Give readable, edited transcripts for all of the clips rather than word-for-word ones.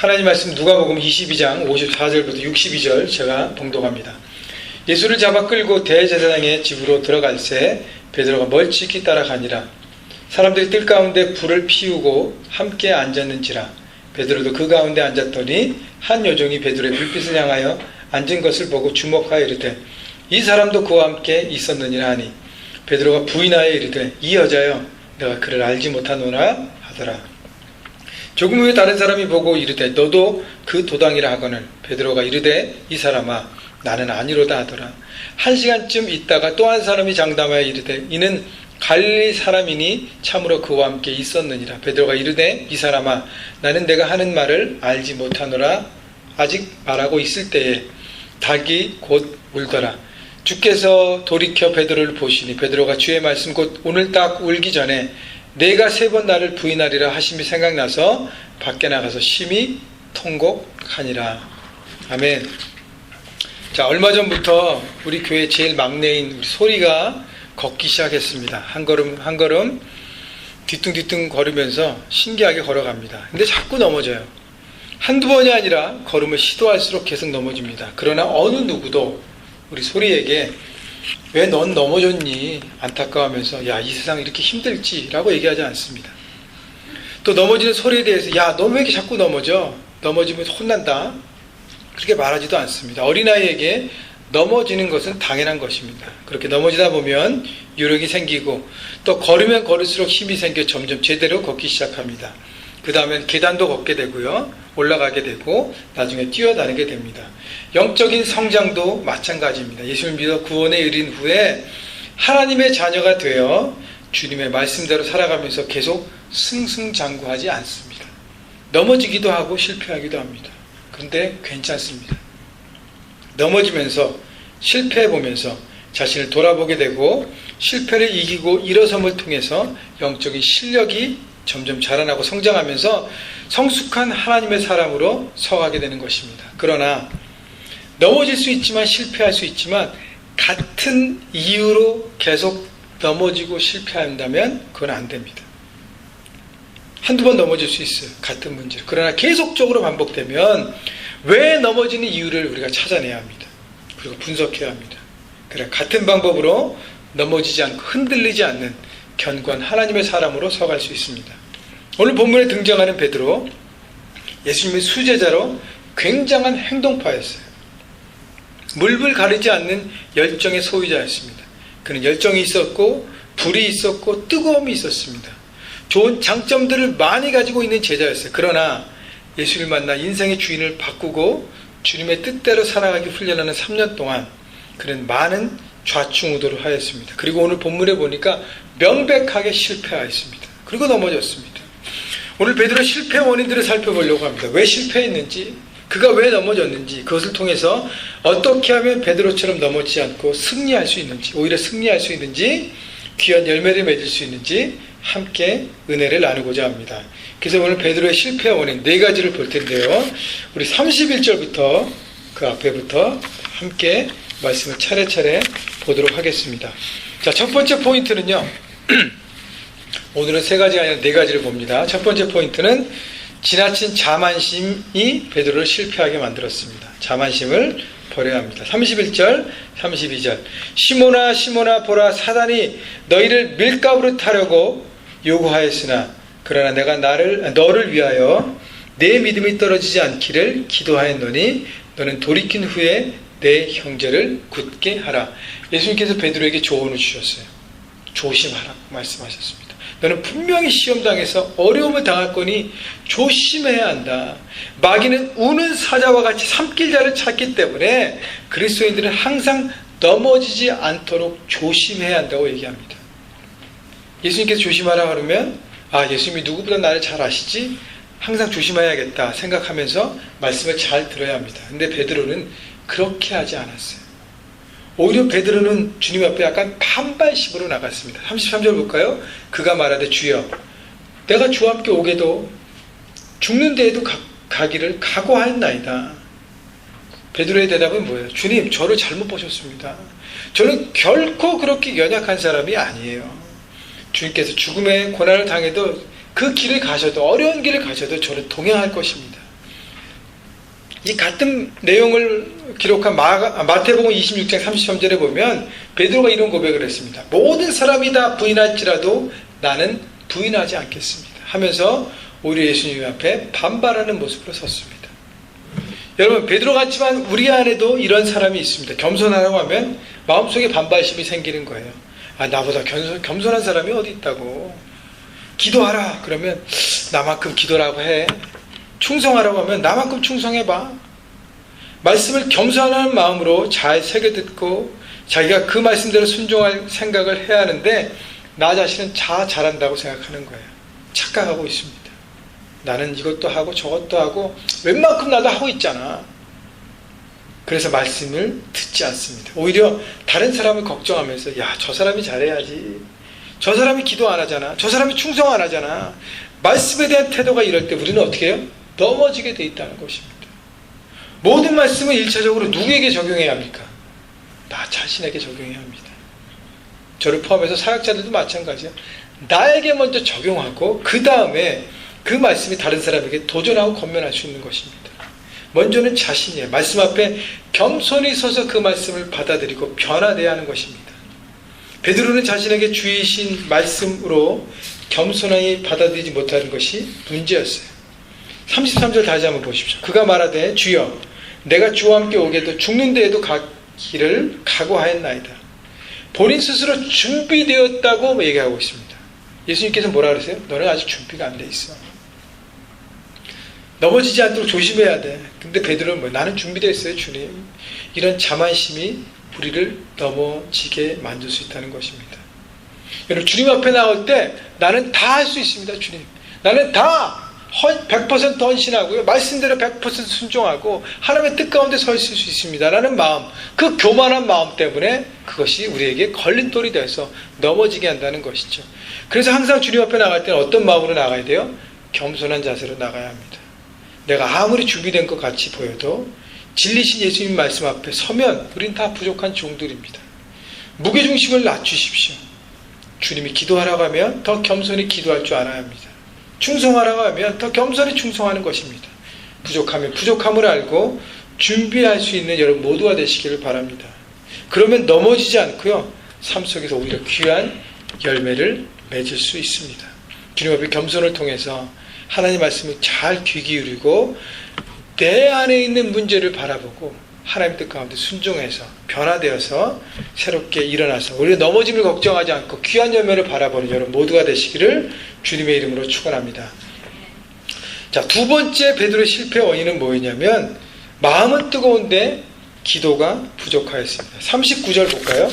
하나님 말씀 누가복음 22장 54절부터 62절 제가 봉독합니다. 예수를 잡아 끌고 대제사장의 집으로 들어갈새 베드로가 멀찍이 따라가니라. 사람들이 뜰 가운데 불을 피우고 함께 앉았는지라. 베드로도 그 가운데 앉았더니 한 여종이 베드로의 불빛을 향하여 앉은 것을 보고 주목하여 이르되 이 사람도 그와 함께 있었느니라 하니 베드로가 부인하여 이르되 이 여자여 내가 그를 알지 못하노라 하더라. 조금 후에 다른 사람이 보고 이르되 너도 그 도당이라 하거늘 베드로가 이르되 이 사람아 나는 아니로다 하더라. 1시간쯤 있다가 또 한 사람이 장담하여 이르되 이는 갈릴리 사람이니 참으로 그와 함께 있었느니라. 베드로가 이르되 이 사람아 나는 내가 하는 말을 알지 못하노라. 아직 말하고 있을 때에 닭이 곧 울더라. 주께서 돌이켜 베드로를 보시니 베드로가 주의 말씀 곧 오늘 딱 울기 전에 내가 3번 나를 부인하리라 하심이 생각나서 밖에 나가서 심히 통곡하니라. 아멘. 자, 얼마 전부터 우리 교회 제일 막내인 우리 소리가 걷기 시작했습니다. 한 걸음 한 걸음 뒤뚱뒤뚱 걸으면서 신기하게 걸어갑니다. 근데 자꾸 넘어져요. 한두 번이 아니라 걸음을 시도할수록 계속 넘어집니다. 그러나 어느 누구도 우리 소리에게 왜 넌 넘어졌니? 안타까워하면서 야, 이 세상 이렇게 힘들지? 라고 얘기하지 않습니다. 또 넘어지는 소리에 대해서 야, 너 왜 이렇게 자꾸 넘어져? 넘어지면 혼난다. 그렇게 말하지도 않습니다. 어린아이에게 넘어지는 것은 당연한 것입니다. 그렇게 넘어지다 보면 유력이 생기고 또 걸으면 걸을수록 힘이 생겨 점점 제대로 걷기 시작합니다. 그 다음엔 계단도 걷게 되고요. 올라가게 되고 나중에 뛰어다니게 됩니다. 영적인 성장도 마찬가지입니다. 예수를 믿어 구원에 이른 후에 하나님의 자녀가 되어 주님의 말씀대로 살아가면서 계속 승승장구하지 않습니다. 넘어지기도 하고 실패하기도 합니다. 그런데 괜찮습니다. 넘어지면서 실패해보면서 자신을 돌아보게 되고 실패를 이기고 일어섬을 통해서 영적인 실력이 점점 자라나고 성장하면서 성숙한 하나님의 사람으로 서가게 되는 것입니다. 그러나 넘어질 수 있지만 실패할 수 있지만 같은 이유로 계속 넘어지고 실패한다면 그건 안 됩니다. 한두 번 넘어질 수 있어요. 같은 문제로. 그러나 계속적으로 반복되면 왜 넘어지는 이유를 우리가 찾아내야 합니다. 그리고 분석해야 합니다. 그래, 같은 방법으로 넘어지지 않고 흔들리지 않는 견고한 하나님의 사람으로 서갈 수 있습니다. 오늘 본문에 등장하는 베드로, 예수님의 수제자로 굉장한 행동파였어요. 물불 가리지 않는 열정의 소유자였습니다. 그는 열정이 있었고 불이 있었고 뜨거움이 있었습니다. 좋은 장점들을 많이 가지고 있는 제자였어요. 그러나 예수를 만나 인생의 주인을 바꾸고 주님의 뜻대로 살아가기 훈련하는 3년 동안 그는 많은 좌충우돌을 하였습니다. 그리고 오늘 본문에 보니까 명백하게 실패하였습니다. 그리고 넘어졌습니다. 오늘 베드로 실패 원인들을 살펴보려고 합니다. 왜 실패했는지, 그가 왜 넘어졌는지, 그것을 통해서 어떻게 하면 베드로처럼 넘어지지 않고 승리할 수 있는지, 오히려 승리할 수 있는지, 귀한 열매를 맺을 수 있는지 함께 은혜를 나누고자 합니다. 그래서 오늘 베드로의 실패 원인 4가지를 볼 텐데요. 우리 31절부터 그 앞에부터 함께 말씀을 차례차례 보도록 하겠습니다. 자, 첫 번째 포인트는요. 오늘은 3가지가 아니라 4가지를 봅니다. 첫 번째 포인트는 지나친 자만심이 베드로를 실패하게 만들었습니다. 자만심을 버려야 합니다. 31절, 32절. 시몬아 시몬아 보라 사단이 너희를 밀가루로 타려고 요구하였으나 그러나 내가 너를 위하여 내 믿음이 떨어지지 않기를 기도하였노니 너는 돌이킨 후에 내 형제를 굳게 하라. 예수님께서 베드로에게 조언을 주셨어요. 조심하라고 말씀하셨습니다. 너는 분명히 시험당해서 어려움을 당할 거니 조심해야 한다. 마귀는 우는 사자와 같이 삼킬 자를 찾기 때문에 그리스도인들은 항상 넘어지지 않도록 조심해야 한다고 얘기합니다. 예수님께서 조심하라 그러면 예수님이 누구보다 나를 잘 아시지? 항상 조심해야겠다 생각하면서 말씀을 잘 들어야 합니다. 근데 베드로는 그렇게 하지 않았어요. 오히려 베드로는 주님 앞에 약간 반발식으로 나갔습니다. 33절 볼까요? 그가 말하되 주여 내가 주와 함께 오게도 죽는 데에도 가기를 각오하였나이다. 베드로의 대답은 뭐예요? 주님 저를 잘못 보셨습니다. 저는 결코 그렇게 연약한 사람이 아니에요. 주님께서 죽음의 고난을 당해도 그 길을 가셔도 어려운 길을 가셔도 저를 동행할 것입니다. 이 같은 내용을 기록한 마태복음 26장 33절에 보면 베드로가 이런 고백을 했습니다. 모든 사람이 다 부인할지라도 나는 부인하지 않겠습니다 하면서 오히려 예수님 앞에 반발하는 모습으로 섰습니다. 여러분, 베드로 같지만 우리 안에도 이런 사람이 있습니다. 겸손하라고 하면 마음속에 반발심이 생기는 거예요. 나보다 겸손한 사람이 어디 있다고. 기도하라 그러면 나만큼 기도라고 해. 충성하라고 하면 나만큼 충성해봐. 말씀을 겸손한 마음으로 잘 새겨듣고 자기가 그 말씀대로 순종할 생각을 해야 하는데 나 자신은 잘한다고 생각하는 거예요. 착각하고 있습니다. 나는 이것도 하고 저것도 하고 웬만큼 나도 하고 있잖아. 그래서 말씀을 듣지 않습니다. 오히려 다른 사람을 걱정하면서 저 사람이 잘해야지. 저 사람이 기도 안 하잖아. 저 사람이 충성 안 하잖아. 말씀에 대한 태도가 이럴 때 우리는 어떻게 해요? 넘어지게 돼 있다는 것입니다. 모든 말씀을 1차적으로 누구에게 적용해야 합니까? 나 자신에게 적용해야 합니다. 저를 포함해서 사역자들도 마찬가지예요. 나에게 먼저 적용하고 그 다음에 그 말씀이 다른 사람에게 도전하고 권면할 수 있는 것입니다. 먼저는 자신이에요. 말씀 앞에 겸손히 서서 그 말씀을 받아들이고 변화돼야 하는 것입니다. 베드로는 자신에게 주이신 말씀으로 겸손하게 받아들이지 못하는 것이 문제였어요. 33절 다시 한번 보십시오. 그가 말하되 주여 내가 주와 함께 오게도 죽는 데에도 가기를 각오하였나이다. 본인 스스로 준비되었다고 얘기하고 있습니다. 예수님께서 뭐라 그러세요? 너는 아직 준비가 안 돼 있어. 넘어지지 않도록 조심해야 돼. 근데 베드로는 나는 준비되어 있어요 주님. 이런 자만심이 우리를 넘어지게 만들 수 있다는 것입니다. 여러분, 주님 앞에 나올 때 나는 다 할 수 있습니다 주님. 나는 다 100% 헌신하고요. 말씀대로 100% 순종하고 하나님의 뜻 가운데 서 있을 수 있습니다 라는 마음, 그 교만한 마음 때문에 그것이 우리에게 걸림돌이 돼서 넘어지게 한다는 것이죠. 그래서 항상 주님 앞에 나갈 때는 어떤 마음으로 나가야 돼요? 겸손한 자세로 나가야 합니다. 내가 아무리 준비된 것 같이 보여도 진리신 예수님 말씀 앞에 서면 우린 다 부족한 종들입니다. 무게중심을 낮추십시오. 주님이 기도하라고 하면 더 겸손히 기도할 줄 알아야 합니다. 충성하라고 하면 더 겸손히 충성하는 것입니다. 부족하면 부족함을 알고 준비할 수 있는 여러분 모두가 되시기를 바랍니다. 그러면 넘어지지 않고요, 삶 속에서 오히려 귀한 열매를 맺을 수 있습니다. 주님 앞에 겸손을 통해서 하나님 말씀을 잘 귀 기울이고 내 안에 있는 문제를 바라보고 하나님 뜻 가운데 순종해서 변화되어서 새롭게 일어나서 우리가 넘어짐을 걱정하지 않고 귀한 열매를 바라보는 여러분 모두가 되시기를 주님의 이름으로 축원합니다. 자, 두 번째 베드로의 실패 원인은 뭐였냐면 마음은 뜨거운데 기도가 부족하였습니다. 39절 볼까요?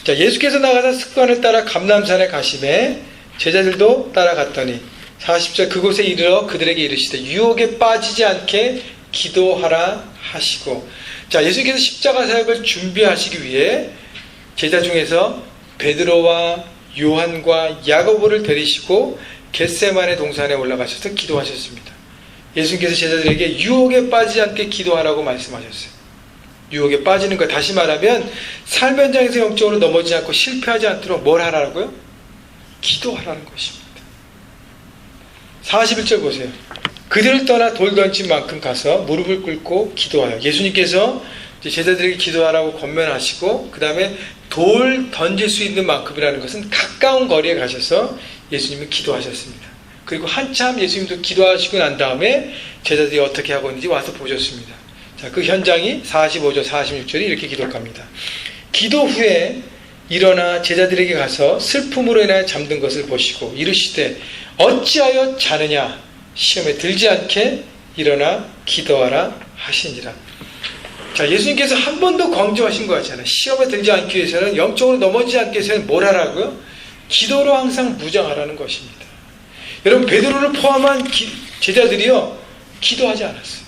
자, 예수께서 나가서 습관을 따라 감람산에 가심에 제자들도 따라갔더니 40절 그곳에 이르러 그들에게 이르시되 유혹에 빠지지 않게 기도하라 하시고, 자, 예수께서 십자가 사역을 준비하시기 위해 제자 중에서 베드로와 요한과 야고보를 데리시고 겟세마네 동산에 올라가셔서 기도하셨습니다. 예수님께서 제자들에게 유혹에 빠지지 않게 기도하라고 말씀하셨어요. 유혹에 빠지는 것, 다시 말하면 삶 현장에서 영적으로 넘어지지 않고 실패하지 않도록 뭘 하라고요? 기도하라는 것입니다. 41절 보세요. 그들을 떠나 돌 던진 만큼 가서 무릎을 꿇고 기도하여, 예수님께서 제자들에게 기도하라고 권면하시고 그 다음에 돌 던질 수 있는 만큼이라는 것은 가까운 거리에 가셔서 예수님은 기도하셨습니다. 그리고 한참 예수님도 기도하시고 난 다음에 제자들이 어떻게 하고 있는지 와서 보셨습니다. 자, 그 현장이 45절 46절이 이렇게 기록합니다. 기도 후에 일어나 제자들에게 가서 슬픔으로 인하여 잠든 것을 보시고 이르시되 어찌하여 자느냐, 시험에 들지 않게 일어나 기도하라 하시니라. 자, 예수님께서 한 번도 강조하신 것 같잖아요. 시험에 들지 않기 위해서는, 영적으로 넘어지지 않기 위해서는 뭘 하라고요? 기도로 항상 무장하라는 것입니다. 여러분, 베드로를 포함한 제자들이요, 기도하지 않았어요.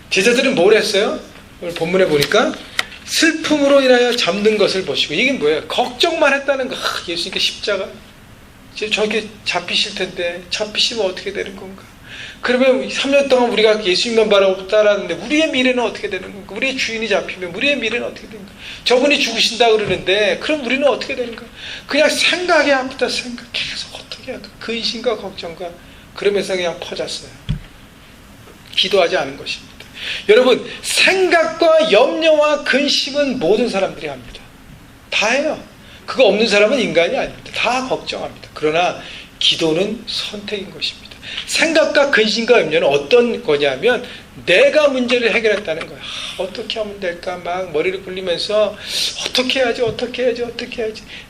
제자들은 뭘 했어요? 오늘 본문에 보니까 슬픔으로 인하여 잠든 것을 보시고, 이게 뭐예요? 걱정만 했다는 거. 예수님께 십자가 저렇게 잡히실 텐데 잡히시면 어떻게 되는 건가? 그러면 3년 동안 우리가 예수님만 바라보고 따라하는데 우리의 미래는 어떻게 되는 건가? 우리의 주인이 잡히면 우리의 미래는 어떻게 되는 건가? 저분이 죽으신다 그러는데 그럼 우리는 어떻게 되는 건가? 그냥 생각에 앞부터 생각, 계속 어떻게 할까? 근심과 걱정과 그러면서 그냥 퍼졌어요. 기도하지 않은 것입니다. 여러분, 생각과 염려와 근심은 모든 사람들이 합니다. 다 해요. 그거 없는 사람은 인간이 아닙니다. 다 걱정합니다. 그러나 기도는 선택인 것입니다. 생각과 근심과 염려는 어떤 거냐면 내가 문제를 해결했다는 거예요. 어떻게 하면 될까 막 머리를 굴리면서 어떻게 해야지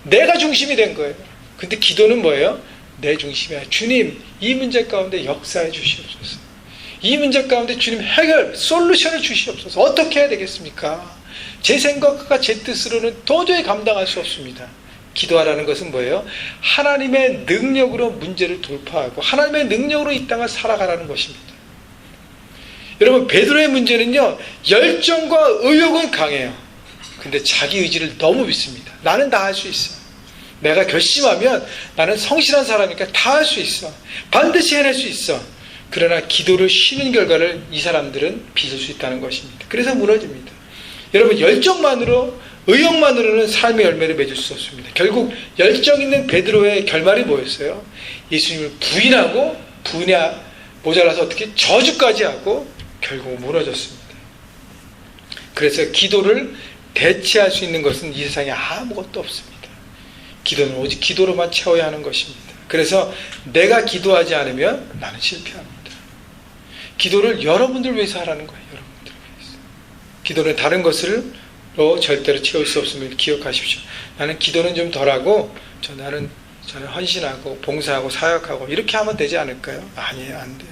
내가 중심이 된 거예요. 근데 기도는 뭐예요? 내 중심이야. 주님, 이 문제 가운데 역사해 주시옵소서. 이 문제 가운데 주님 해결, 솔루션을 주시옵소서. 어떻게 해야 되겠습니까? 제 생각과 제 뜻으로는 도저히 감당할 수 없습니다. 기도하라는 것은 뭐예요? 하나님의 능력으로 문제를 돌파하고 하나님의 능력으로 이 땅을 살아가라는 것입니다. 여러분, 베드로의 문제는요, 열정과 의욕은 강해요. 근데 자기 의지를 너무 믿습니다. 나는 다 할 수 있어. 내가 결심하면 나는 성실한 사람이니까 다 할 수 있어. 반드시 해낼 수 있어. 그러나 기도를 쉬는 결과를 이 사람들은 빚을 수 있다는 것입니다. 그래서 무너집니다. 여러분, 열정만으로, 의욕만으로는 삶의 열매를 맺을 수 없습니다. 결국 열정 있는 베드로의 결말이 뭐였어요? 예수님을 부인하고, 부인이 모자라서 어떻게 저주까지 하고 결국 무너졌습니다. 그래서 기도를 대체할 수 있는 것은 이 세상에 아무것도 없습니다. 기도는 오직 기도로만 채워야 하는 것입니다. 그래서 내가 기도하지 않으면 나는 실패합니다. 기도를 여러분들 위해서 하라는 거예요. 여러분들 위해서. 기도는 다른 것으로 절대로 채울 수 없음을 기억하십시오. 나는 기도는 좀 덜하고 저는 헌신하고 봉사하고 사역하고 이렇게 하면 되지 않을까요? 아니에요. 안 돼요.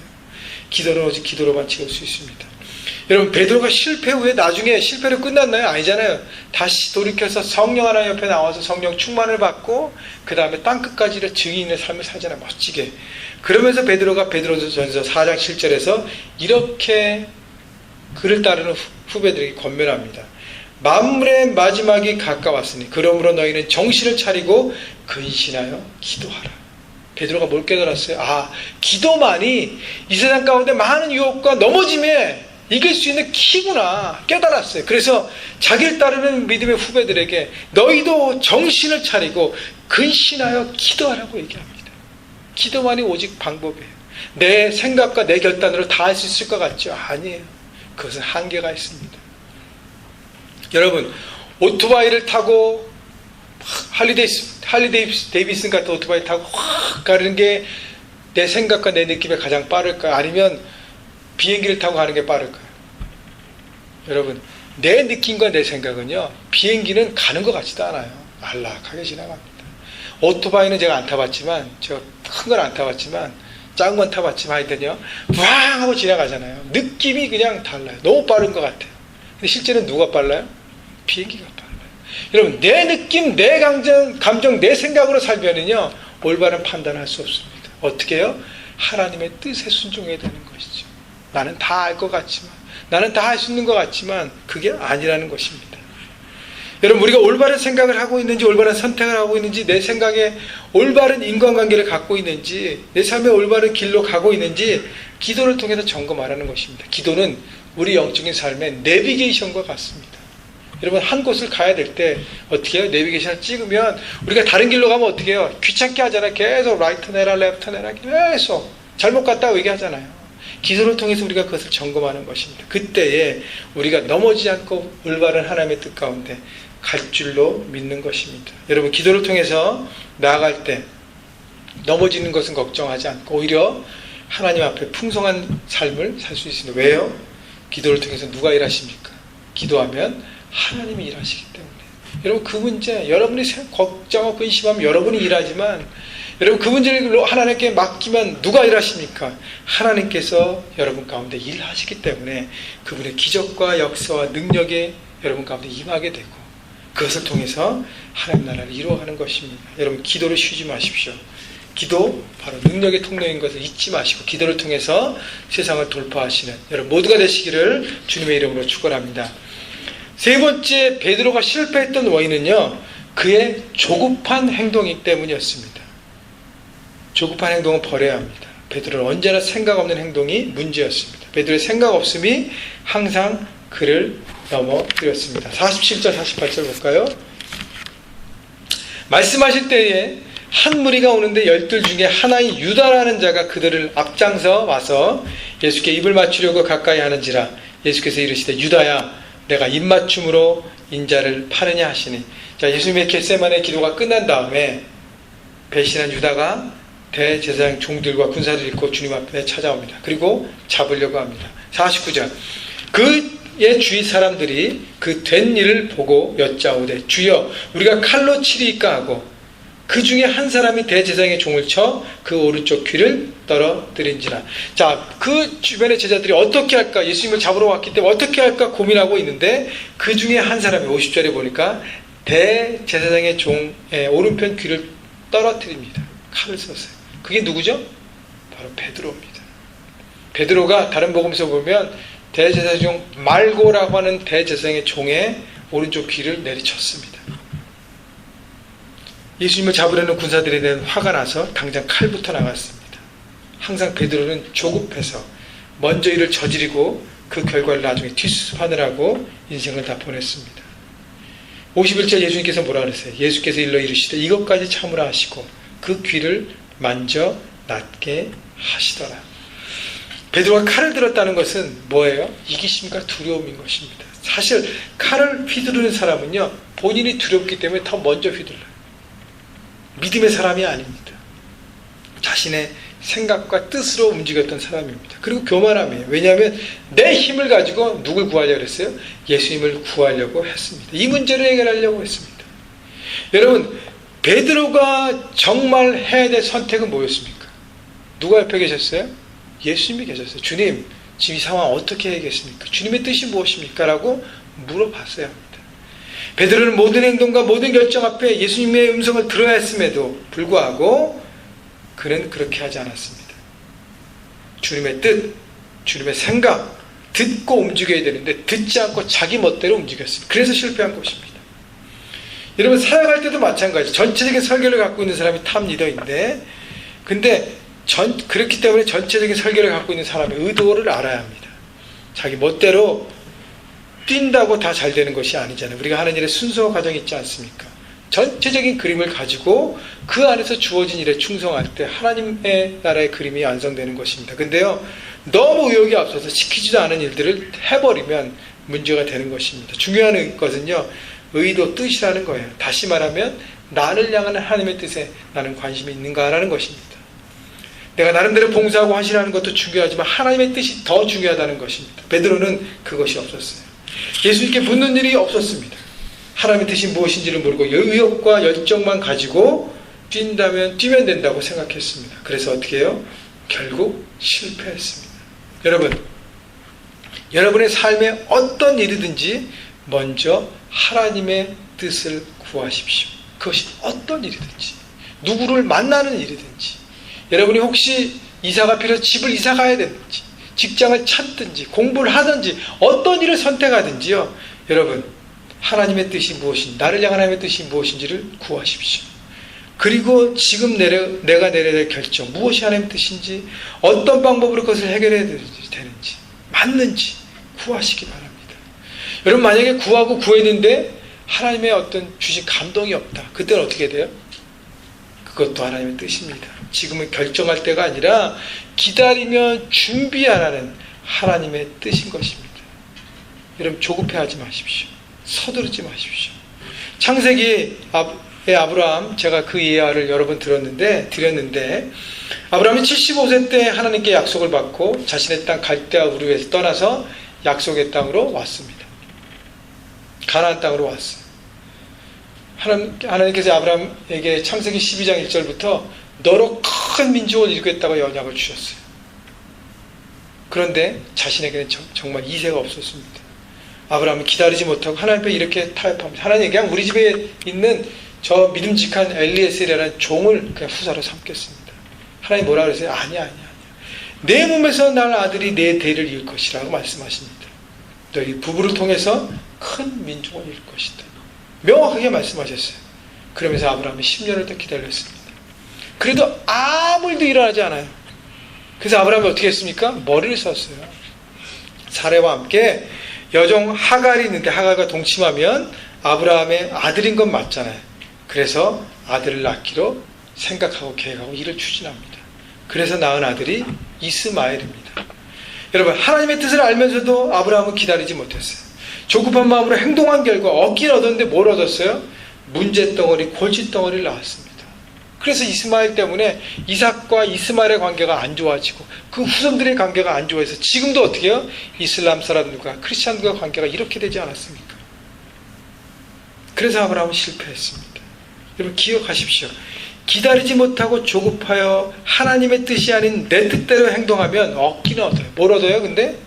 기도는 오직 기도로만 채울 수 있습니다. 여러분, 베드로가 실패 후에 나중에 실패로 끝났나요? 아니잖아요. 다시 돌이켜서 성령 하나님 옆에 나와서 성령 충만을 받고 그 다음에 땅끝까지 증인의 삶을 살잖아요. 멋지게. 그러면서 베드로가 베드로전서 4장 7절에서 이렇게 그를 따르는 후배들에게 권면합니다. 만물의 마지막이 가까웠으니 그러므로 너희는 정신을 차리고 근신하여 기도하라. 베드로가 뭘 깨달았어요? 기도만이 이 세상 가운데 많은 유혹과 넘어짐에 이길 수 있는 키구나 깨달았어요. 그래서 자기를 따르는 믿음의 후배들에게 너희도 정신을 차리고 근신하여 기도하라고 얘기합니다. 기도만이 오직 방법이에요. 내 생각과 내 결단으로 다 할 수 있을 것 같죠? 아니에요. 그것은 한계가 있습니다. 여러분, 오토바이를 타고 할리 데이비슨 같은 오토바이 타고 확 가는 게 내 생각과 내 느낌에 가장 빠를까요? 아니면 비행기를 타고 가는 게 빠를까요? 여러분, 내 느낌과 내 생각은요, 비행기는 가는 것 같지도 않아요. 안락하게 지나갑니다. 오토바이는 제가 안 타봤지만, 저 큰 건 안 타봤지만, 작은 건 타봤지만 하여튼요, 왕 하고 지나가잖아요. 느낌이 그냥 달라요. 너무 빠른 것 같아요. 근데 실제는 누가 빨라요? 비행기가 빨라요. 여러분, 내 느낌, 내 감정, 내 생각으로 살면은요, 올바른 판단을 할 수 없습니다. 어떻게 해요? 하나님의 뜻에 순종해야 되는 것이죠. 나는 다 알 것 같지만, 나는 다 할 수 있는 것 같지만 그게 아니라는 것입니다. 여러분, 우리가 올바른 생각을 하고 있는지, 올바른 선택을 하고 있는지, 내 생각에 올바른 인간관계를 갖고 있는지, 내 삶의 올바른 길로 가고 있는지 기도를 통해서 점검하라는 것입니다. 기도는 우리 영적인 삶의 내비게이션과 같습니다. 여러분, 한 곳을 가야 될 때 어떻게 해요? 내비게이션을 찍으면 우리가 다른 길로 가면 어떻게 해요? 귀찮게 하잖아요. 계속 라이트 내라, 레프트 내라, 계속 잘못 갔다고 얘기하잖아요. 기도를 통해서 우리가 그것을 점검하는 것입니다. 그때에 우리가 넘어지지 않고 올바른 하나님의 뜻 가운데 갈 줄로 믿는 것입니다. 여러분, 기도를 통해서 나아갈 때 넘어지는 것은 걱정하지 않고 오히려 하나님 앞에 풍성한 삶을 살 수 있습니다. 왜요? 기도를 통해서 누가 일하십니까? 기도하면 하나님이 일하시기 때문에. 여러분, 그 문제, 여러분이 걱정하고 근심하면 여러분이 일하지만, 여러분, 그 문제를 하나님께 맡기면 누가 일하십니까? 하나님께서 여러분 가운데 일하시기 때문에 그분의 기적과 역사와 능력이 여러분 가운데 임하게 되고, 그것을 통해서 하나님 나라를 이루어가는 것입니다. 여러분, 기도를 쉬지 마십시오. 기도, 바로 능력의 통로인 것을 잊지 마시고 기도를 통해서 세상을 돌파하시는 여러분 모두가 되시기를 주님의 이름으로 축원합니다. 세 번째, 베드로가 실패했던 원인은요, 그의 조급한 행동이기 때문이었습니다. 조급한 행동은 버려야 합니다. 베드로는 언제나 생각 없는 행동이 문제였습니다. 베드로의 생각 없음이 항상 그를 넘어뜨렸습니다. 47절 48절 볼까요? 말씀하실 때에 한 무리가 오는데 12 중에 하나인 유다라는 자가 그들을 앞장서 와서 예수께 입을 맞추려고 가까이 하는지라 예수께서 이르시되 유다야 내가 입맞춤으로 인자를 파느냐 하시니. 자, 예수님의 겟세마네 기도가 끝난 다음에 배신한 유다가 대제사장 종들과 군사를 잃고 주님 앞에 찾아옵니다. 그리고 잡으려고 합니다. 49절 그의 주위 사람들이 그 된 일을 보고 여짜오되 주여 우리가 칼로 치리이까 하고 그 중에 한 사람이 대제사장의 종을 쳐 그 오른쪽 귀를 떨어뜨린지라. 자, 그 주변의 제자들이 어떻게 할까, 예수님을 잡으러 왔기 때문에 어떻게 할까 고민하고 있는데 그 중에 한 사람이 50절에 보니까 대제사장의 종의 오른편 귀를 떨어뜨립니다. 칼을 썼어요. 그게 누구죠? 바로 베드로입니다. 베드로가 다른 복음서 보면 대제사장 말고라고 하는 대제사장의 종의 오른쪽 귀를 내리쳤습니다. 예수님을 잡으려는 군사들에 대한 화가 나서 당장 칼부터 나갔습니다. 항상 베드로는 조급해서 먼저 일을 저지르고 그 결과를 나중에 뒷수습하느라고 인생을 다 보냈습니다. 51절 예수님께서 뭐라 그랬어요? 예수께서 일러 이르시되 이것까지 참으라 하시고 그 귀를 만져 낫게 하시더라. 베드로가 칼을 들었다는 것은 뭐예요? 이기심과 두려움인 것입니다. 사실 칼을 휘두르는 사람은요 본인이 두렵기 때문에 더 먼저 휘둘러요. 믿음의 사람이 아닙니다. 자신의 생각과 뜻으로 움직였던 사람입니다. 그리고 교만함이에요. 왜냐하면 내 힘을 가지고 누굴 구하려고 했어요? 예수님을 구하려고 했습니다. 이 문제를 해결하려고 했습니다. 여러분, 베드로가 정말 해야 될 선택은 뭐였습니까? 누가 옆에 계셨어요? 예수님이 계셨어요. 주님, 지금 이 상황 어떻게 해야겠습니까? 주님의 뜻이 무엇입니까? 라고 물어봤어야 합니다. 베드로는 모든 행동과 모든 결정 앞에 예수님의 음성을 들어야 했음에도 불구하고 그는 그렇게 하지 않았습니다. 주님의 뜻, 주님의 생각 듣고 움직여야 되는데 듣지 않고 자기 멋대로 움직였습니다. 그래서 실패한 것입니다. 여러분, 사역할 때도 마찬가지. 전체적인 설교를 갖고 있는 사람이 탑 리더인데 근데 그렇기 때문에 전체적인 설교를 갖고 있는 사람의 의도를 알아야 합니다. 자기 멋대로 뛴다고 다 잘 되는 것이 아니잖아요. 우리가 하는 일에 순서 과정이 있지 않습니까? 전체적인 그림을 가지고 그 안에서 주어진 일에 충성할 때 하나님의 나라의 그림이 완성되는 것입니다. 근데요, 너무 의욕이 앞서서 시키지도 않은 일들을 해버리면 문제가 되는 것입니다. 중요한 것은요, 의도, 뜻이라는 거예요. 다시 말하면 나를 향하는 하나님의 뜻에 나는 관심이 있는가라는 것입니다. 내가 나름대로 봉사하고 헌신하는 것도 중요하지만 하나님의 뜻이 더 중요하다는 것입니다. 베드로는 그것이 없었어요. 예수님께 묻는 일이 없었습니다. 하나님의 뜻이 무엇인지를 모르고 의욕과 열정만 가지고 뛰면 된다고 생각했습니다. 그래서 어떻게 해요? 결국 실패했습니다. 여러분, 여러분의 삶에 어떤 일이든지 먼저 하나님의 뜻을 구하십시오. 그것이 어떤 일이든지, 누구를 만나는 일이든지, 여러분이 혹시 이사가 필요해서 집을 이사 가야 되는지, 직장을 찾든지, 공부를 하든지, 어떤 일을 선택하든지요, 여러분, 하나님의 뜻이 무엇인지, 나를 향한 하나님의 뜻이 무엇인지를 구하십시오. 그리고 지금 내가 내려야 될 결정, 무엇이 하나님의 뜻인지, 어떤 방법으로 그것을 해결해야 되는지, 맞는지 구하시기 바랍니다. 여러분, 만약에 구하고 구했는데 하나님의 어떤 주신 감동이 없다. 그때는 어떻게 돼요? 그것도 하나님의 뜻입니다. 지금은 결정할 때가 아니라 기다리며 준비하라는 하나님의 뜻인 것입니다. 여러분, 조급해하지 마십시오. 서두르지 마십시오. 창세기의 아브라함, 제가 그 예화를 여러 번 드렸는데 아브라함이 75세 때 하나님께 약속을 받고 자신의 땅 갈대아 우르에서 떠나서 약속의 땅으로 왔습니다. 가나안 땅으로 왔어요. 하나님께서 아브라함에게 창세기 12장 1절부터 너로 큰 민족을 이루겠다고 언약을 주셨어요. 그런데 자신에게는 정말 이세가 없었습니다. 아브라함은 기다리지 못하고 하나님 앞에 이렇게 타협합니다. 하나님, 그냥 우리 집에 있는 저 믿음직한 엘리에셀이라는 종을 그냥 후사로 삼겠습니다. 하나님 뭐라 그러세요? 아니야. 내 몸에서 날 아들이 내 대를 이을 것이라고 말씀하십니다. 너희 부부를 통해서 큰 민족을 이룰 것이다. 명확하게 말씀하셨어요. 그러면서 아브라함이 10년을 더 기다렸습니다. 그래도 아무 일도 일어나지 않아요. 그래서 아브라함이 어떻게 했습니까? 머리를 썼어요. 사례와 함께 여종 하갈이 있는데 하갈과 동침하면 아브라함의 아들인 건 맞잖아요. 그래서 아들을 낳기로 생각하고 계획하고 일을 추진합니다. 그래서 낳은 아들이 이스마엘입니다. 여러분, 하나님의 뜻을 알면서도 아브라함은 기다리지 못했어요. 조급한 마음으로 행동한 결과 얻긴 얻었는데 뭘 얻었어요? 문제덩어리, 골칫덩어리를 낳았습니다. 그래서 이스마엘 때문에 이삭과 이스마엘의 관계가 안 좋아지고 그 후손들의 관계가 안 좋아해서 지금도 어떻게 해요? 이슬람 사람들과 크리스찬들과 관계가 이렇게 되지 않았습니까? 그래서 아브라함은 실패했습니다. 여러분 기억하십시오. 기다리지 못하고 조급하여 하나님의 뜻이 아닌 내 뜻대로 행동하면 얻기는 얻어요. 뭘 얻어요? 근데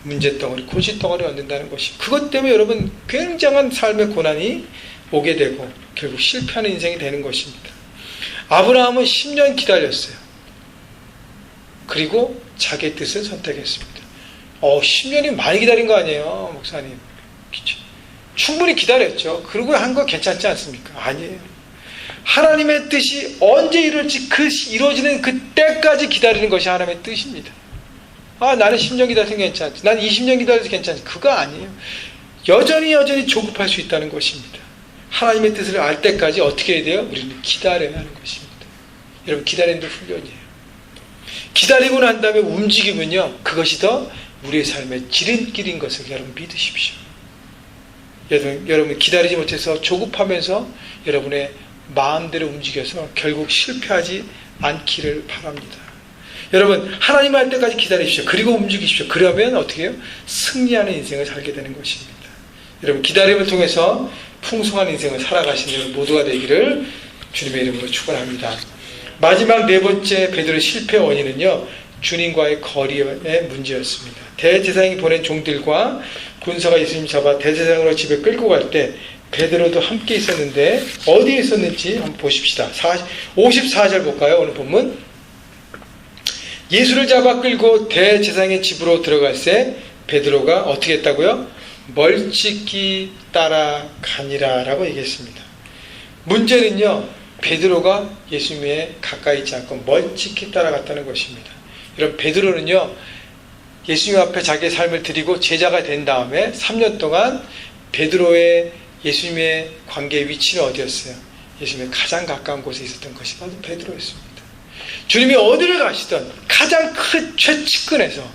문제덩어리, 골칫덩어리 얻는다는 것이. 그것 때문에 여러분 굉장한 삶의 고난이 오게 되고 결국 실패하는 인생이 되는 것입니다. 아브라함은 10년 기다렸어요. 그리고 자기의 뜻을 선택했습니다. 10년이 많이 기다린 거 아니에요, 목사님? 충분히 기다렸죠. 그리고 한 거 괜찮지 않습니까? 아니에요. 하나님의 뜻이 언제 이룰지 이루어지는 그때까지 기다리는 것이 하나님의 뜻입니다. 나는 10년 기다려서 괜찮지. 난 20년 기다려서 괜찮지. 그거 아니에요. 여전히 조급할 수 있다는 것입니다. 하나님의 뜻을 알 때까지 어떻게 해야 돼요? 우리는 기다려야 하는 것입니다. 여러분 기다리는 게 훈련이에요. 기다리고 난 다음에 움직이면요, 그것이 더 우리의 삶의 지름길인 것을 여러분 믿으십시오. 여러분 기다리지 못해서 조급하면서 여러분의 마음대로 움직여서 결국 실패하지 않기를 바랍니다. 여러분 하나님 할 때까지 기다리십시오. 그리고 움직이십시오. 그러면 어떻게 해요? 승리하는 인생을 살게 되는 것입니다. 여러분 기다림을 통해서 풍성한 인생을 살아가신 여러분 모두가 되기를 주님의 이름으로 축원합니다. 마지막 네 번째 베드로의 실패 원인은요, 주님과의 거리의 문제였습니다. 대제사장이 보낸 종들과 군사가 예수님 잡아 대제사장으로 집에 끌고 갈 때 베드로도 함께 있었는데 어디에 있었는지 한번 보십시다. 54절 볼까요? 오늘 본문. 예수를 잡아 끌고 대제사장의 집으로 들어갈새 베드로가 어떻게 했다고요? 멀찍이 따라가니라 라고 얘기했습니다. 문제는요, 베드로가 예수님에 가까이 있지 않고 멀찍이 따라갔다는 것입니다. 여러분 베드로는요, 예수님 앞에 자기의 삶을 드리고 제자가 된 다음에 3년 동안 베드로의 예수님의 관계의 위치는 어디였어요? 예수님의 가장 가까운 곳에 있었던 것이 바로 베드로였습니다. 주님이 어디를 가시던 가장 큰 최측근에서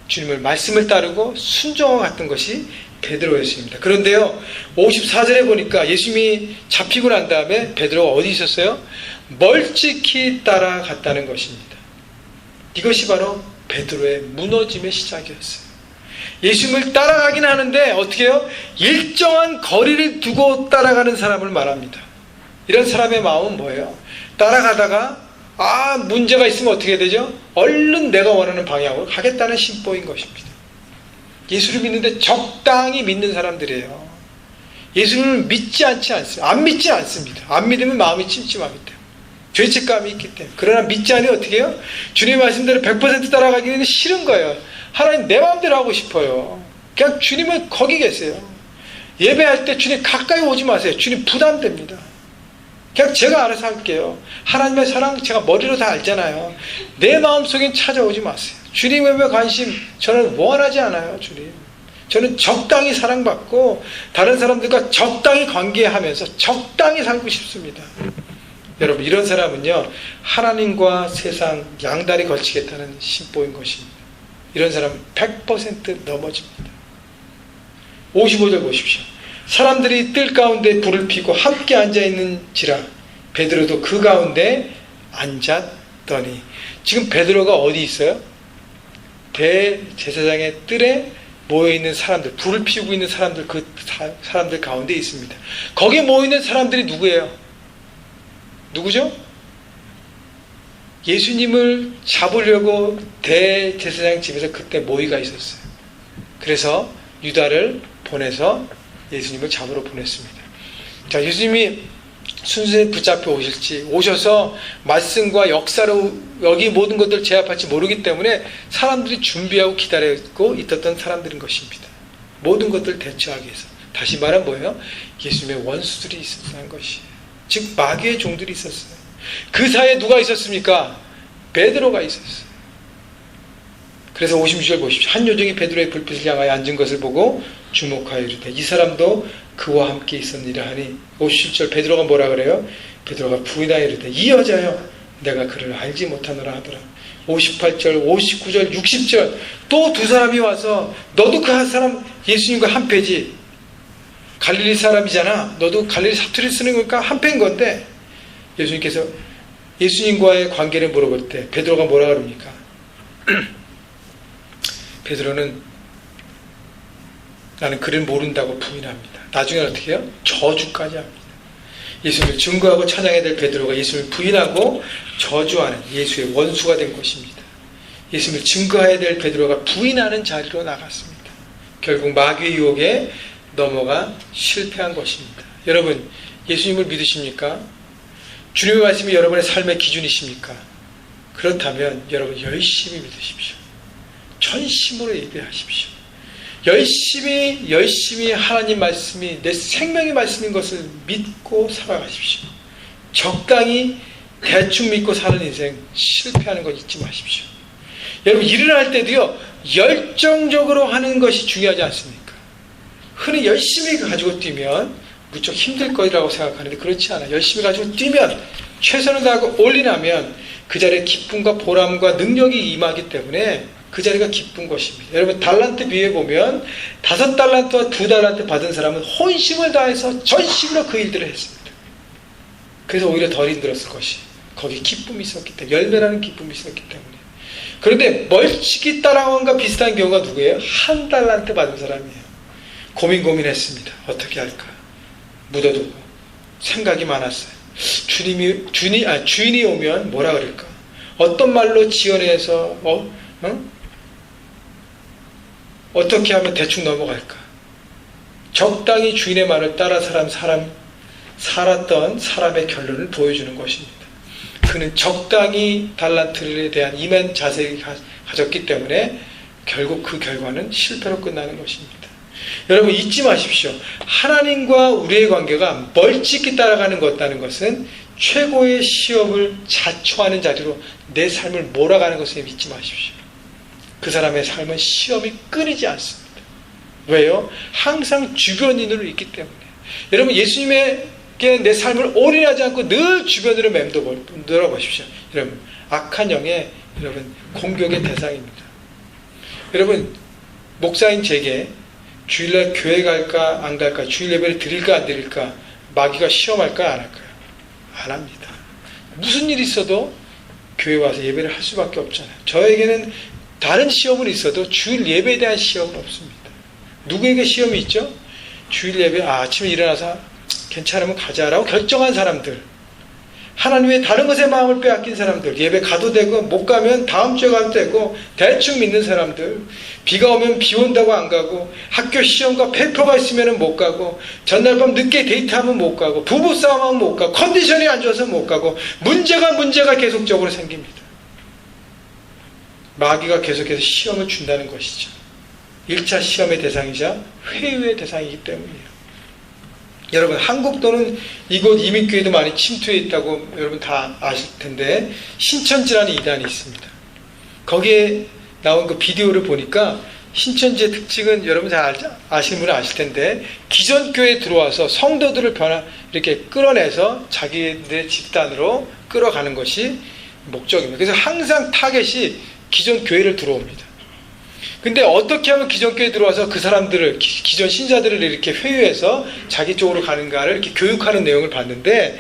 주님을 말씀을 따르고 순종하고 갔던 것이 베드로였습니다. 그런데요, 54절에 보니까 예수님이 잡히고 난 다음에 베드로가 어디 있었어요? 멀찍이 따라갔다는 것입니다. 이것이 바로 베드로의 무너짐의 시작이었어요. 예수님을 따라가긴 하는데 어떻게 해요? 일정한 거리를 두고 따라가는 사람을 말합니다. 이런 사람의 마음은 뭐예요? 따라가다가 문제가 있으면 어떻게 되죠? 얼른 내가 원하는 방향으로 가겠다는 심보인 것입니다. 예수를 믿는데 적당히 믿는 사람들이에요. 예수를 믿지 않습니다. 안 믿지 않습니다. 안 믿으면 마음이 찜찜하기 때문에. 죄책감이 있기 때문에. 그러나 믿지 않으면 어떻게 해요? 주님의 말씀대로 100% 따라가기는 싫은 거예요. 하나님 내 마음대로 하고 싶어요. 그냥 주님은 거기 계세요. 예배할 때 주님 가까이 오지 마세요. 주님 부담됩니다. 그냥 제가 알아서 할게요. 하나님의 사랑 제가 머리로 다 알잖아요. 내 마음속엔 찾아오지 마세요. 주님의 관심 저는 원하지 않아요. 주님, 저는 적당히 사랑받고 다른 사람들과 적당히 관계하면서 적당히 살고 싶습니다. 여러분 이런 사람은요, 하나님과 세상 양다리 걸치겠다는 심보인 것입니다. 이런 사람은 100% 넘어집니다. 55절 보십시오. 사람들이 뜰 가운데 불을 피고 함께 앉아있는지라 베드로도 그 가운데 앉았더니. 지금 베드로가 어디 있어요? 대제사장의 뜰에 모여있는 사람들, 불을 피우고 있는 사람들, 그 사람들 가운데 있습니다. 거기에 모여있는 사람들이 누구예요? 누구죠? 예수님을 잡으려고 대제사장 집에서 그때 모의가 있었어요. 그래서 유다를 보내서 예수님을 잡으러 보냈습니다. 자, 예수님이 순순히 붙잡혀 오셔서 말씀과 역사로 여기 모든 것들을 제압할지 모르기 때문에 사람들이 준비하고 기다리고 있었던 사람들인 것입니다. 모든 것들을 대처하기 위해서. 다시 말하면 뭐예요? 예수님의 원수들이 있었다는 것이에요. 즉 마귀의 종들이 있었어요. 그 사이에 누가 있었습니까? 베드로가 있었어요. 그래서 56절 보십시오. 한 요정이 베드로의 불빛을 향하여 앉은 것을 보고 주목하여 이르되 이 사람도 그와 함께 있었니라 하니, 57절 베드로가 뭐라 그래요? 베드로가 부인하여 이르되 이 여자여 내가 그를 알지 못하노라 하더라. 58절, 59절, 60절 또 두 사람이 와서 너도 그 한 사람 예수님과 한패지. 갈릴리 사람이잖아. 너도 갈릴리 사투리 쓰는 거니까 한패인 건데 예수님께서 예수님과의 관계를 물어볼 때 베드로가 뭐라 그럽니까? 베드로는 나는 그를 모른다고 부인합니다. 나중에 어떻게 해요? 저주까지 합니다. 예수님을 증거하고 찬양해야 될 베드로가 예수님을 부인하고 저주하는 예수의 원수가 된 것입니다. 예수님을 증거해야 될 베드로가 부인하는 자리로 나갔습니다. 결국 마귀의 유혹에 넘어가 실패한 것입니다. 여러분, 예수님을 믿으십니까? 주님의 말씀이 여러분의 삶의 기준이십니까? 그렇다면 여러분 열심히 믿으십시오. 전심으로 예배하십시오. 열심히 하나님 말씀이 내 생명의 말씀인 것을 믿고 살아가십시오. 적당히 대충 믿고 사는 인생 실패하는 것 잊지 마십시오. 여러분 일을 할 때도요 열정적으로 하는 것이 중요하지 않습니까? 흔히 열심히 가지고 뛰면 무척 힘들 거라고 생각하는데 그렇지 않아요. 열심히 가지고 뛰면 최선을 다하고 올인하면 그 자리에 기쁨과 보람과 능력이 임하기 때문에 그 자리가 기쁜 것입니다. 여러분 달란트 비유에 보면 5달란트와 2달란트 받은 사람은 혼심을 다해서 전심으로 그 일들을 했습니다. 그래서 오히려 덜 힘들었을 것이 거기 기쁨이 있었기 때문에 열매라는 기쁨이 있었기 때문에. 그런데 멀찍이 따라온과 비슷한 경우가 누구예요? 1달란트 받은 사람이에요. 고민했습니다. 어떻게 할까? 묻어두고 생각이 많았어요. 주인이 오면 뭐라 그럴까? 어떤 말로 지원해서 어떻게 하면 대충 넘어갈까? 적당히 주인의 말을 따라 살았던 사람의 결론을 보여주는 것입니다. 그는 적당히 달란트에 대한 임한 자세를 가졌기 때문에 결국 그 결과는 실패로 끝나는 것입니다. 여러분 잊지 마십시오. 하나님과 우리의 관계가 멀찍이 따라가는 것은 최고의 시험을 자초하는 자리로 내 삶을 몰아가는 것을 잊지 마십시오. 그 사람의 삶은 시험이 끊이지 않습니다. 왜요? 항상 주변인으로 있기 때문에. 여러분 예수님에게 내 삶을 올인하지 않고 늘 주변으로 맴돌아 보십시오. 여러분 악한 영의 공격의 대상입니다. 여러분 목사인 제게 주일날 교회 갈까 안 갈까, 주일 예배를 드릴까 안 드릴까 마귀가 시험할까 안 할까요? 안 합니다. 무슨 일이 있어도 교회 와서 예배를 할 수밖에 없잖아요. 저에게는 다른 시험은 있어도 주일 예배에 대한 시험은 없습니다. 누구에게 시험이 있죠? 주일 예배 아침에 일어나서 괜찮으면 가자라고 결정한 사람들, 하나님의 다른 것에 마음을 빼앗긴 사람들, 예배 가도 되고 못 가면 다음 주에 가도 되고 대충 믿는 사람들, 비가 오면 비 온다고 안 가고, 학교 시험과 페퍼가 있으면 못 가고, 전날 밤 늦게 데이트하면 못 가고, 부부싸움하면 못 가고, 컨디션이 안 좋아서 못 가고, 문제가 계속적으로 생깁니다. 마귀가 계속해서 시험을 준다는 것이죠. 1차 시험의 대상이자 회유의 대상이기 때문이에요. 여러분 한국도는 이곳 이민교회도 많이 침투해 있다고 여러분 다 아실 텐데 신천지라는 이단이 있습니다. 거기에 나온 그 비디오를 보니까 신천지의 특징은 여러분 잘 아시는 분은 아실 텐데 기존 교회에 들어와서 성도들을 이렇게 끌어내서 자기네 집단으로 끌어가는 것이 목적입니다. 그래서 항상 타겟이 기존 교회를 들어옵니다. 근데 어떻게 하면 기존 교회에 들어와서 그 사람들을, 기존 신자들을 이렇게 회유해서 자기 쪽으로 가는가를 이렇게 교육하는 내용을 봤는데,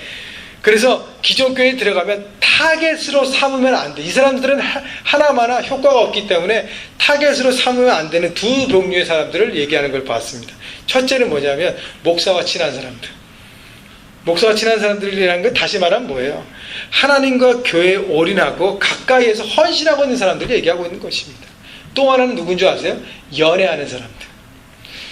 그래서 기존 교회에 들어가면 타겟으로 삼으면 안 돼. 이 사람들은 하나마나 효과가 없기 때문에 타겟으로 삼으면 안 되는 두 종류의 사람들을 얘기하는 걸 봤습니다. 첫째는 뭐냐면 목사와 친한 사람들. 목사와 친한 사람들이라는 건 다시 말하면 뭐예요? 하나님과 교회에 올인하고 가까이에서 헌신하고 있는 사람들을 얘기하고 있는 것입니다. 또 하나는 누군 줄 아세요? 연애하는 사람들.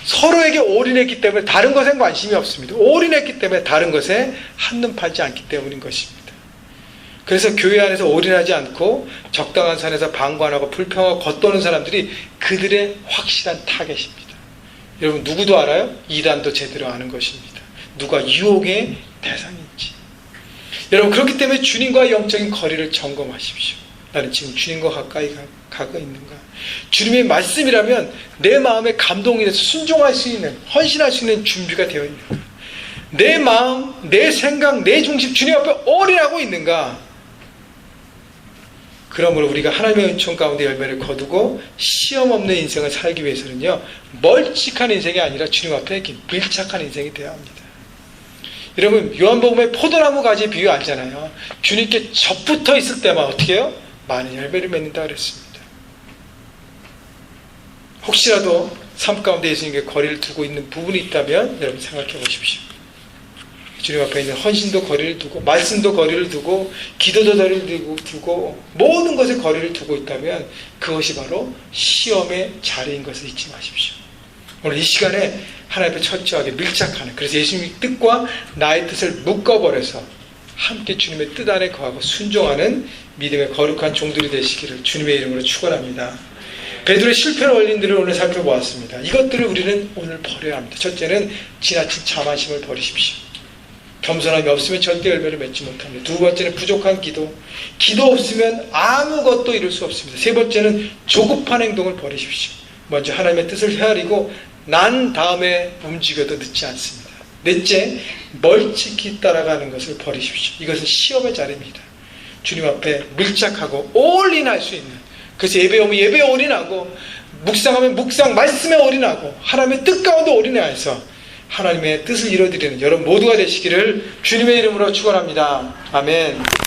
서로에게 올인했기 때문에 다른 것엔 관심이 없습니다. 올인했기 때문에 다른 것에 한눈 팔지 않기 때문인 것입니다. 그래서 교회 안에서 올인하지 않고 적당한 선에서 방관하고 불평하고 겉도는 사람들이 그들의 확실한 타겟입니다. 여러분 누구도 알아요? 이단도 제대로 아는 것입니다. 누가 유혹의 대상인지. 여러분 그렇기 때문에 주님과 영적인 거리를 점검하십시오. 나는 지금 주님과 가까이 가고 있는가? 주님의 말씀이라면 내 마음에 감동이 돼서 순종할 수 있는, 헌신할 수 있는 준비가 되어 있는가? 내 마음, 내 생각, 내 중심 주님 앞에 올인하고 있는가? 그러므로 우리가 하나님의 은총 가운데 열매를 거두고 시험 없는 인생을 살기 위해서는요, 멀찍한 인생이 아니라 주님 앞에 이렇게 밀착한 인생이 되어야 합니다. 여러분, 요한복음의 포도나무 가지 비유 알잖아요. 주님께 접붙어 있을 때만 어떻게 해요? 많은 열매를 맺는다 그랬습니다. 혹시라도 삶 가운데 예수님께 거리를 두고 있는 부분이 있다면 여러분 생각해 보십시오. 주님 앞에 있는 헌신도 거리를 두고, 말씀도 거리를 두고, 기도도 거리를 두고, 모든 것에 거리를 두고 있다면 그것이 바로 시험의 자리인 것을 잊지 마십시오. 오늘 이 시간에 하나님 앞에 철저하게 밀착하는, 그래서 예수님의 뜻과 나의 뜻을 묶어버려서 함께 주님의 뜻 안에 거하고 순종하는 믿음의 거룩한 종들이 되시기를 주님의 이름으로 축원합니다. 베드로의 실패의 원리들을 오늘 살펴보았습니다. 이것들을 우리는 오늘 버려야 합니다. 첫째는 지나친 자만심을 버리십시오. 겸손함이 없으면 절대 열매를 맺지 못합니다. 두 번째는 부족한 기도. 기도 없으면 아무것도 이룰 수 없습니다. 세 번째는 조급한 행동을 버리십시오. 먼저 하나님의 뜻을 헤아리고 난 다음에 움직여도 늦지 않습니다. 넷째, 멀찍이 따라가는 것을 버리십시오. 이것은 시험의 자리입니다. 주님 앞에 밀착하고 올인할 수 있는, 그래서 예배 오면 예배에 올인하고, 묵상하면 묵상, 말씀에 올인하고, 하나님의 뜻 가운데 올인해서 하나님의 뜻을 이루어드리는 여러분 모두가 되시기를 주님의 이름으로 축원합니다. 아멘.